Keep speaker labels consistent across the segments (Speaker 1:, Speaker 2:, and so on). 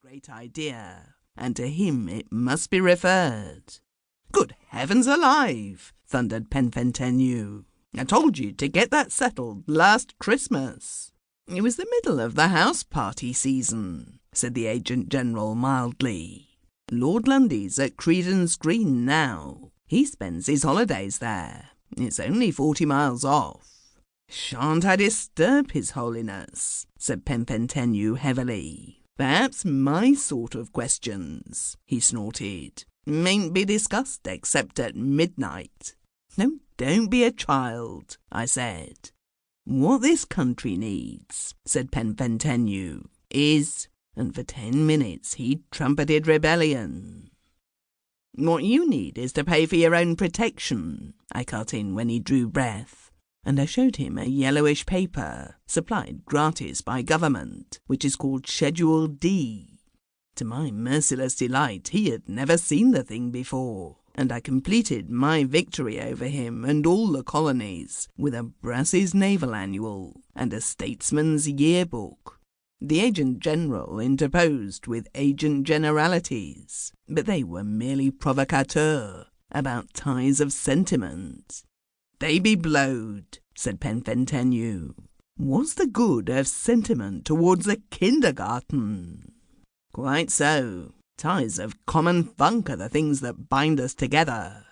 Speaker 1: great idea, and to him it must be referred." "Good heavens alive!" thundered Penfentenue. "I told you to get that settled last Christmas." "It was the middle of the house-party season," said the Agent General mildly. "Lord Lundy's at Credence Green now. He spends his holidays there. It's only 40 miles off." "Shan't I disturb His Holiness?" said Penfentenue heavily. "Perhaps my sort of questions," he snorted, "mayn't be discussed except at midnight." "No, don't be a child," I said. "What this country needs," said Penfentenue, "is—" and for 10 minutes he trumpeted rebellion. "What you need is to pay for your own protection," I cut in when he drew breath, and I showed him a yellowish paper, supplied gratis by government, which is called Schedule D. To my merciless delight, he had never seen the thing before, and I completed my victory over him and all the colonies with a Brass's Naval Annual and a Statesman's Yearbook. The Agent General interposed with agent generalities, but they were merely provocateurs about ties of sentiment. "They be blowed," said Penfentenue. "What's the good of sentiment towards a kindergarten?" "Quite so. Ties of common funk are the things that bind us together.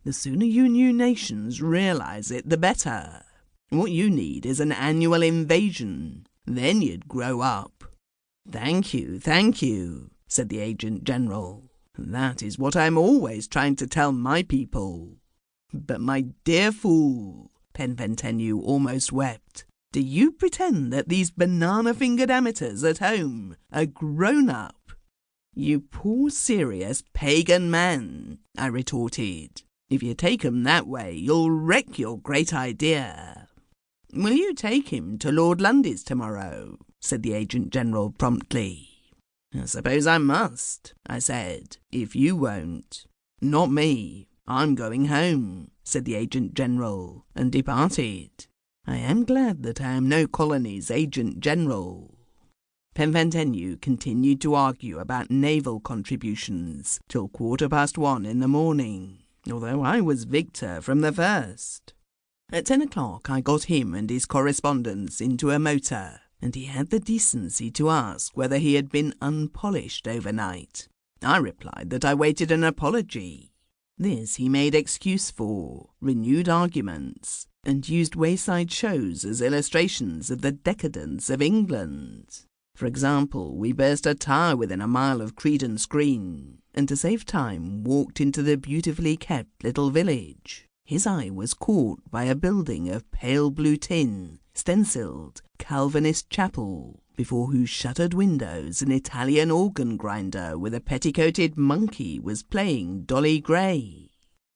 Speaker 1: The sooner you new nations realize it, the better. What you need is an annual invasion. Then you'd grow up." Thank you, said the Agent General. "That is what I'm always trying to tell my people." "But my dear fool," Penfentenue almost wept, "do you pretend that these banana-fingered amateurs at home are grown up?" "You poor serious pagan man," I retorted. "If you take 'em that way, you'll wreck your great idea." "Will you take him to Lord Lundy's tomorrow?" said the Agent General promptly. "I suppose I must," I said, "if you won't." "Not me. I'm going home," said the Agent General, and departed. I am glad that I am no colony's Agent General. Penfentenue continued to argue about naval contributions till 1:15 in the morning, although I was victor from the first. At 10 o'clock I got him and his correspondents into a motor, and he had the decency to ask whether he had been unpolished overnight. I replied that I waited an apology. This he made excuse for, renewed arguments, and used wayside shows as illustrations of the decadence of England. For example, we burst a tire within a mile of Credence Green, and to save time walked into the beautifully kept little village. His eye was caught by a building of pale blue tin, stenciled Calvinist chapel, before whose shuttered windows an Italian organ grinder with a petticoated monkey was playing Dolly Gray.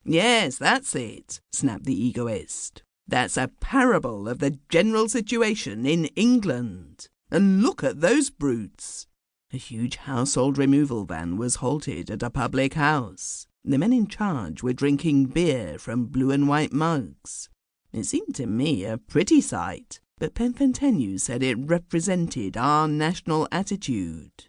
Speaker 1: "Yes, that's it," snapped the egoist. "That's a parable of the general situation in England. And look at those brutes." A huge household removal van was halted at a public house. The men in charge were drinking beer from blue and white mugs. It seemed to me a pretty sight, but Penfentenue said it represented our national attitude.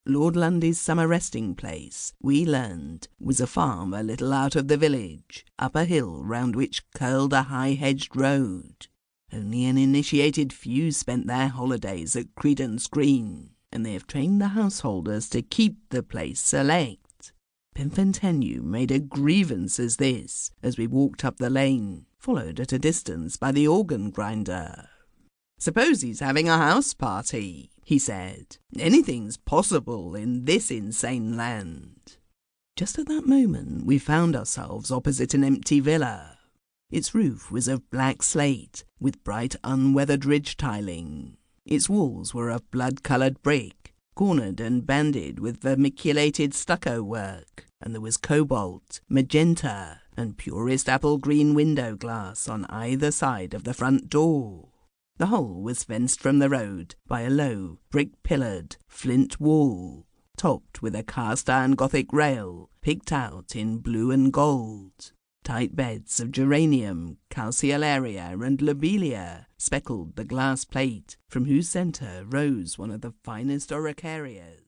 Speaker 1: Lord Lundy's summer resting place, we learned, was a farm a little out of the village, up a hill round which curled a high-hedged road. Only an initiated few spent their holidays at Credence Green, and they have trained the householders to keep the place select. Penfentenue made a grievance as this, as we walked up the lane, followed at a distance by the organ grinder. "Suppose he's having a house party," he said. "Anything's possible in this insane land." Just at that moment we found ourselves opposite an empty villa. Its roof was of black slate, with bright unweathered ridge tiling. Its walls were of blood-coloured brick, cornered and banded with vermiculated stucco work, and there was cobalt, magenta, and purest apple-green window glass on either side of the front door. The whole was fenced from the road by a low, brick-pillared, flint wall, topped with a cast-iron Gothic rail picked out in blue and gold. Tight beds of geranium, calceolaria, and lobelia speckled the glass plate, from whose centre rose one of the finest araucarias.